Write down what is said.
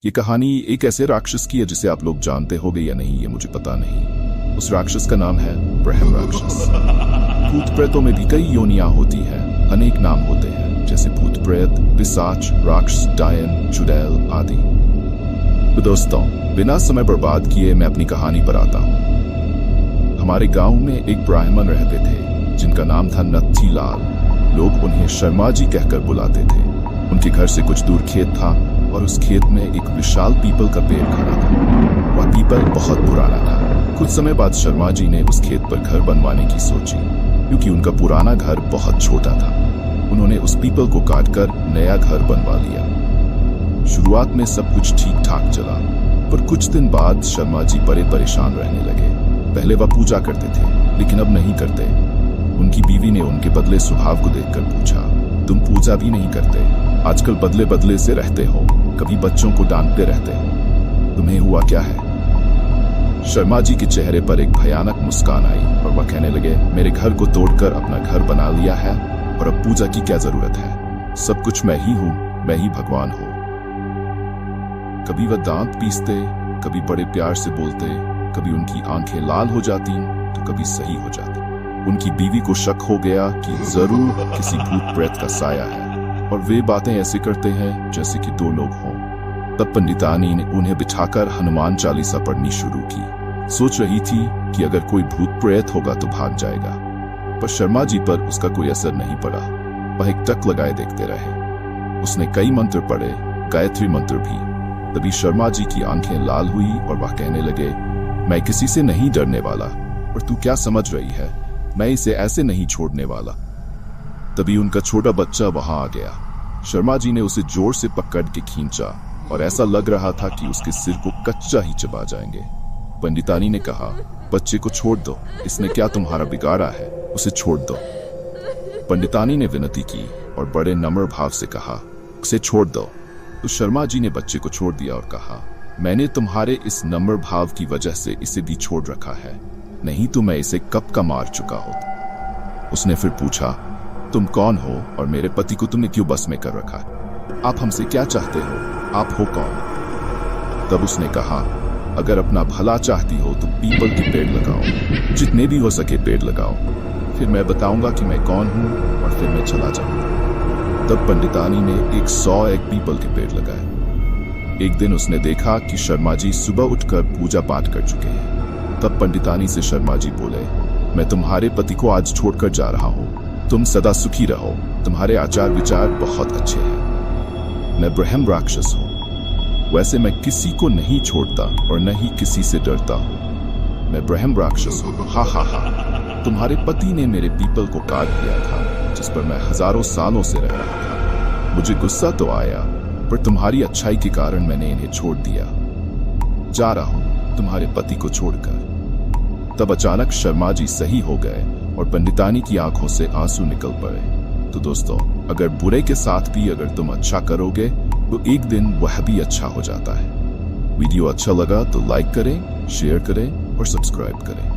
ये कहानी एक ऐसे राक्षस की है जिसे आप लोग जानते होंगे या नहीं ये मुझे पता नहीं। उस राक्षस का नाम है ब्रह्म राक्षस। भूत प्रेतों में भी कई योनियां होती हैं, अनेक नाम होते हैं जैसे भूत प्रेत, पिशाच, राक्षस, डायन, चुड़ैल आदि। तो दोस्तों, बिना समय बर्बाद किए मैं अपनी कहानी पर आता हूँ। हमारे गांव में एक ब्राह्मण रहते थे जिनका नाम था नत्थी लाल। लोग उन्हें शर्मा जी कहकर बुलाते थे। उनके घर से कुछ दूर खेत था और उस खेत में एक विशाल पीपल का पेड़ खड़ा था। वह पीपल बहुत पुराना था। कुछ समय बाद शर्मा जी ने उस खेत पर घर बनवाने की सोची, क्योंकि उनका पुराना घर बहुत छोटा था। उन्होंने उस पीपल को काटकर नया घर बनवा लिया। शुरुआत में सब कुछ ठीक ठाक चला, पर कुछ दिन बाद शर्मा जी बड़े परेशान रहने लगे। पहले वह पूजा करते थे, लेकिन अब नहीं करते। उनकी बीवी ने उनके बदले स्वभाव को देखकर पूछा, तुम पूजा भी नहीं करते, आजकल बदले बदले से रहते हो, कभी बच्चों को डांटते रहते हो, तुम्हें हुआ क्या है? शर्मा जी के चेहरे पर एक भयानक मुस्कान आई और वह कहने लगे, मेरे घर को तोड़कर अपना घर बना लिया है और अब पूजा की क्या जरूरत है? सब कुछ मैं ही हूं, मैं ही भगवान हूं। कभी वह दांत पीसते, कभी बड़े प्यार से बोलते, कभी उनकी आंखें लाल हो जाती तो कभी सही हो जाती। उनकी बीवी को शक हो गया कि जरूर किसी भूत प्रेत का साया है और वे बातें ऐसे करते हैं जैसे कि दो लोग हों। तब पंडितानी ने उन्हें बिठाकर हनुमान चालीसा पढ़नी शुरू की। सोच रही थी कि अगर कोई भूत प्रेत होगा तो भाग जाएगा, पर शर्मा जी पर उसका कोई असर नहीं पड़ा। वह एक टक लगाए देखते रहे। उसने कई मंत्र पढ़े, गायत्री मंत्र भी। तभी शर्मा जी की आंखें लाल हुई और वह कहने लगे, मैं किसी से नहीं डरने वाला, और तू क्या समझ रही है, मैं इसे ऐसे नहीं छोड़ने वाला। तभी उनका छोटा बच्चा वहां आ गया। शर्मा जी ने उसे जोर से पकड़ के खींचा और ऐसा लग रहा था कि उसके सिर को कच्चा ही चबा जाएंगे। पंडितानी ने कहा, बच्चे को छोड़ दो, इसने क्या तुम्हारा बिगाड़ा है, उसे छोड़ दो। पंडितानी ने विनती की और बड़े नम्र भाव से कहा, उसे छोड़ दो। तो शर्मा जी ने बच्चे को छोड़ दिया और कहा, मैंने तुम्हारे इस नम्र भाव की वजह से इसे भी छोड़ रखा है, नहीं तो मैं इसे कब का मार चुका होता। उसने फिर पूछा, तुम कौन हो और मेरे पति को तुमने क्यों बस में कर रखा? आप हमसे क्या चाहते हो? आप हो कौन? तब उसने कहा, अगर अपना भला चाहती हो तो पीपल के पेड़ लगाओ, जितने भी हो सके पेड़ लगाओ, फिर मैं बताऊंगा कि मैं कौन हूं और फिर मैं चला जाऊंगा। तब पंडितानी ने 101 पीपल के पेड़ लगाए। एक दिन उसने देखा कि शर्मा जी सुबह उठकर पूजा पाठ कर चुके हैं। तब पंडितानी से शर्मा जी बोले, मैं तुम्हारे पति को आज छोड़कर जा रहा हूं, तुम सदा सुखी रहो, तुम्हारे आचार विचार बहुत अच्छे हैं। मैं ब्रह्म राक्षस हूं, वैसे मैं किसी को नहीं छोड़ता और न ही किसी से डरता हूं। मैं ब्रह्म राक्षस हूं, हा हा हा। तुम्हारे पति ने मेरे पीपल को काट दिया था जिस पर मैं हजारों सालों से रह रहा था। मुझे गुस्सा तो आया, पर तुम्हारी अच्छाई के कारण मैंने इन्हें छोड़ दिया। जा रहा हूं तुम्हारे पति को छोड़कर। तब अचानक शर्मा जी सही हो गए और पंडितानी की आंखों से आंसू निकल पड़े। तो दोस्तों, अगर बुरे के साथ भी अगर तुम अच्छा करोगे तो एक दिन वह भी अच्छा हो जाता है। वीडियो अच्छा लगा तो लाइक करें, शेयर करें और सब्सक्राइब करें।